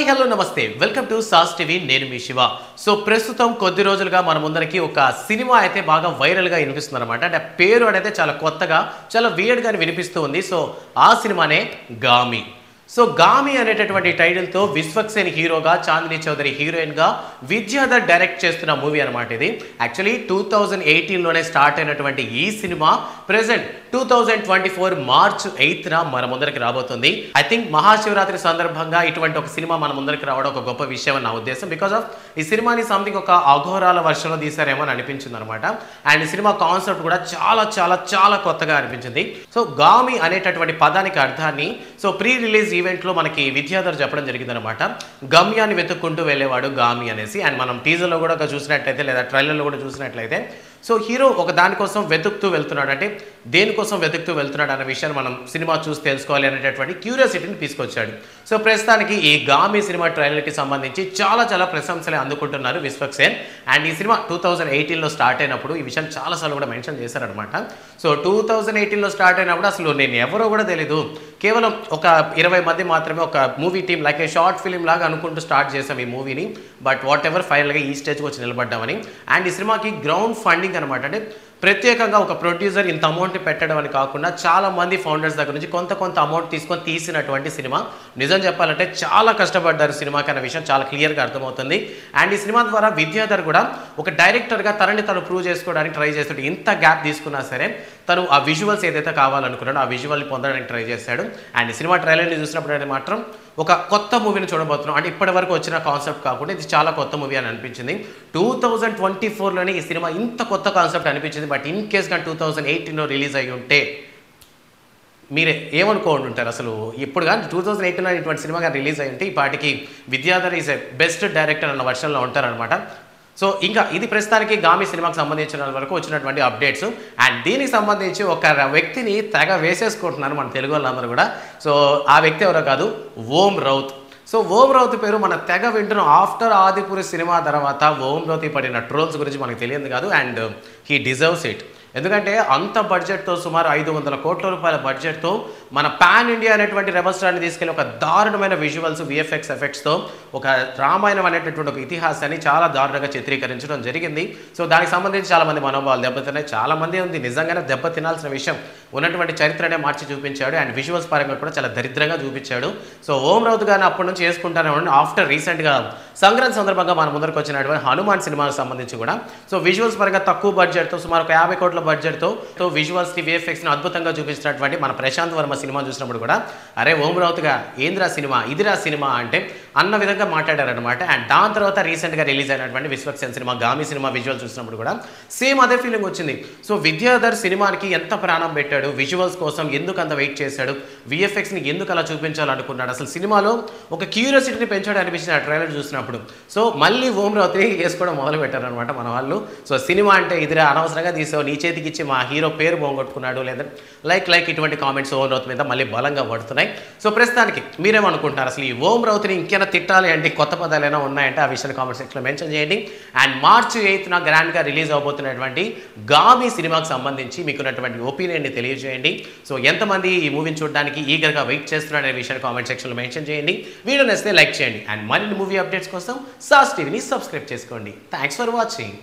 Hello నమస్తే welcome to sauce TV నేను మీ Shiva. So ప్రస్తుతం కొద్ది రోజులుగా మన ముందరికి ఒక సినిమా అయితే బాగా వైరల్ గా వినిపిస్తుంది అనమాట. అంటే పేరు అనేది చాలా కొత్తగా చాలా వియర్డ్ గా వినిపిస్తూ ఉంది. సో ఆ సినిమానే గామి. సో గామి అనేటటువంటి టైటిల్ తో విశ్వక్సేన్ హీరోగా, చాందిని చౌదరి హీరోయిన్ గా విద్యాధర్ డైరెక్ట్ చేస్తున్న మూవీ అనమాట. ఇది యాక్చువల్లీ 2018 లోనే స్టార్ట్ అయినటువంటి ఈ సినిమా ప్రెసెంట్ 2024 మార్చ్ 8న మన ముందరికి రాబోతుంది. ఐ థింక్ మహాశివరాత్రి సందర్భంగా ఇటువంటి ఒక సినిమా మన ముందరికి రావడం ఒక గొప్ప విషయం అని నా ఉద్దేశం. బికాస్ ఆఫ్ ఈ సినిమాని సంథింగ్ ఒక అఘోరాల వర్షంలో తీసారేమో అని అనిపించింది అనమాట. అండ్ ఈ సినిమా కాన్సెప్ట్ కూడా చాలా చాలా చాలా కొత్తగా అనిపించింది. సో గామి అనేటటువంటి పదానికి అర్థాన్ని సో ప్రీ రిలీజ్ ఈవెంట్ లో మనకి విద్యాధర్ చెప్పడం జరిగింది అనమాట. గమ్యాన్ని వెతుక్కుంటూ వెళ్ళేవాడు గామి అనేసి. అండ్ మనం టీజర్ లో కూడా చూసినట్లయితే లేదా ట్రైలర్ లో కూడా చూసినట్లయితే సో హీరో ఒక దానికోసం వెతుకుతూ వెళ్తున్నాడు. అంటే దేనికోసం వెతుకుతూ వెళ్తున్నాడు అనే విషయాన్ని మనం సినిమా చూసి తెలుసుకోవాలి అనేటటువంటి క్యూరియాసిటీని తీసుకొచ్చాడు. సో ప్రస్తుతానికి ఈ గామి సినిమా ట్రైలర్కి సంబంధించి చాలా చాలా ప్రశంసలే అందుకుంటున్నారు విశ్వక్సేన్. అండ్ ఈ సినిమా 2018లో స్టార్ట్ అయినప్పుడు ఈ విషయం చాలాసార్లు కూడా మెన్షన్ చేశారనమాట. సో 2018లో స్టార్ట్ అయినప్పుడు అసలు నేను ఎవరో కూడా తెలీదు, కేవలం ఒక 20 మంది మాత్రమే ఒక మూవీ టీం లైక్ ఏ షార్ట్ ఫిలిం లాగా అనుకుంటూ స్టార్ట్ చేసాం ఈ మూవీని. బట్ వాట్ ఎవర్ ఫైనల్గా ఈ స్టేజ్కి వచ్చి నిలబడ్డామని. అండ్ ఈ సినిమాకి గ్రౌండ్ ఫండింగ్ అనమాట. అంటే ప్రత్యేకంగా ఒక ప్రొడ్యూసర్ ఇంత అమౌంట్ పెట్టడం అని కాకుండా చాలా మంది ఫౌండర్స్ దగ్గర నుంచి కొంత అమౌంట్ తీసుకొని తీసినటువంటి సినిమా. నిజం చెప్పాలంటే చాలా కష్టపడ్డారు సినిమాకి అనే విషయం చాలా క్లియర్గా అర్థమవుతుంది. అండ్ ఈ సినిమా ద్వారా విద్యాధర్ కూడా ఒక డైరెక్టర్గా తనని తను ప్రూవ్ చేసుకోవడానికి ట్రై చేస్తాడు. ఇంత గ్యాప్ తీసుకున్నా సరే తను ఆ విజువల్స్ ఏదైతే కావాలనుకున్నాడో ఆ విజువల్ని పొందడానికి ట్రై చేశాడు. అండ్ సినిమా ట్రైలర్ని చూసినప్పుడు మాత్రం ఒక కొత్త మూవీని చూడబోతున్నాం. అంటే ఇప్పటి వరకు వచ్చిన కాన్సెప్ట్ కాకుండా ఇది చాలా కొత్త మూవీ అని అనిపించింది. 2024లోనే ఈ సినిమా ఇంత కొత్త కాన్సెప్ట్ అనిపించింది. బట్ ఇన్ కేస్ కానీ 2018లో రిలీజ్ అయ్యి ఉంటే మీరే ఏమనుకోండి ఉంటారు అసలు. ఇప్పుడు కానీ 2018లో ఇటువంటి సినిమా కానీ రిలీజ్ అయ్యి ఉంటే ఈ పాటికి Vidyadhar is a best director అన్న వర్షన్లో ఉంటారనమాట. సో ఇంకా ఇది ప్రస్తుతానికి గామి సినిమాకి సంబంధించిన వరకు వచ్చినటువంటి అప్డేట్స్. అండ్ దీనికి సంబంధించి ఒక వ్యక్తిని తెగ వేసేసుకుంటున్నారు మన తెలుగు వాళ్ళందరూ కూడా. సో ఆ వ్యక్తి ఎవరో కాదు, ఓం రౌత్. సో ఓం రౌత్ పేరు మన తెగ వింటున్నాం. ఆఫ్టర్ ఆదిపురి సినిమా తర్వాత ఓం రౌత్ పడిన ట్రోల్స్ గురించి మనకు తెలియదు కాదు. And he deserves it. ఎందుకంటే అంత బడ్జెట్తో సుమారు 500 కోట్ల రూపాయల బడ్జెట్తో మన పాన్ ఇండియా అనేటువంటి రెబల్ స్టార్ని తీసుకెళ్ళి ఒక దారుణమైన విజువల్స్ విఎఫ్ఎక్స్ ఎఫెక్ట్స్తో ఒక రామాయణం అనేటటువంటి ఒక ఇతిహాసాన్ని చాలా దారుణంగా చిత్రీకరించడం జరిగింది. సో దానికి సంబంధించి చాలామంది మనోభావాలు దెబ్బతిన్నాయి. చాలామంది ఉంది నిజంగానే దెబ్బ తినాల్సిన విషయం. ఉన్నటువంటి చరిత్రనే మార్చి చూపించాడు. అండ్ విజువల్స్ పరంగా కూడా చాలా దరిద్రంగా చూపించాడు. సో ఓం రౌత్ గారిని అప్పటి నుంచి చేసుకుంటానే ఉండి ఆఫ్టర్ రీసెంట్గా సంక్రాంతి సందర్భంగా మన ముందరకు వచ్చినటువంటి హనుమాన్ సినిమాకి సంబంధించి కూడా సో విజువల్స్ పరంగా తక్కువ బడ్జెట్తో సుమారు ఒక 50 కోట్ల బడ్జెట్తో విజువల్స్ని విఎఫ్ఎక్స్ని అద్భుతంగా చూపించినటువంటి మన ప్రశాంత్ వర్మ సినిమా చూసినప్పుడు కూడా అరే ఓం రౌత్గా ఏంద్రా సినిమా ఇదిరా సినిమా అంటే అన్న విధంగా మాట్లాడారనమాట. అండ్ దాని తర్వాత రీసెంట్గా రిలీజ్ అయినటువంటి Vishwaksen cinema Gaami cinema visual చూసినప్పుడు కూడా సేమ్ అదే ఫీలింగ్ వచ్చింది. సో విద్యాధర్ సినిమాకి ఎంత ప్రాణం పెట్టాడు, విజువల్స్ కోసం ఎందుకు అంత వెయిట్ చేశాడు, విఎఫ్ఎక్స్ని ఎందుకు అలా చూపించాలనుకున్నాడు, అసలు సినిమాలో ఒక క్యూరియాసిటీని పెంచాడు అనిపించిన ఆ ట్రైలర్ చూసినప్పుడు. సో మళ్ళీ ఓం రౌత్ని వేసుకోవడం మొదలు పెట్టారనమాట మన వాళ్ళు. సో సినిమా అంటే ఇదిరా అనవసరంగా తీసావు, నీ చేతికి ఇచ్చి మా హీరో పేరు పోగొట్టుకున్నాడు లేదా లైక్ ఇటువంటి కామెంట్స్ ఓం రౌత్ మీద మళ్ళీ బలంగా పడుతున్నాయి. సో ప్రస్తుతానికి మీరేమనుకుంటున్నారు అసలు ఈ ఓం రౌత్ని ఇంకేనా తిట్టాలి అంటే కొత్త పదాలు ఏమైనా ఉన్నాయంటే ఆ విషయాన్ని కామెంట్ సెక్షన్లో మెన్షన్ చేయండి. అండ్ మార్చ్ 8న గ్రాండ్గా రిలీజ్ అవబోతున్నటువంటి గామి సినిమాకి సంబంధించి మీకున్నటువంటి ఒపీనియన్ని తెలియజేయండి. సో ఎంతమంది ఈ మూవీని చూడడానికి ఈగర్గా వెయిట్ చేస్తున్నారనే విషయాన్ని కామెంట్ సెక్షన్లో మెన్షన్ చేయండి. వీడియో నచ్చితే లైక్ చేయండి. అండ్ మరిన్ని మూవీ అప్డేట్స్ కోసం సాస్ టీవీని సబ్స్క్రైబ్ చేసుకోండి. Thanks for watching.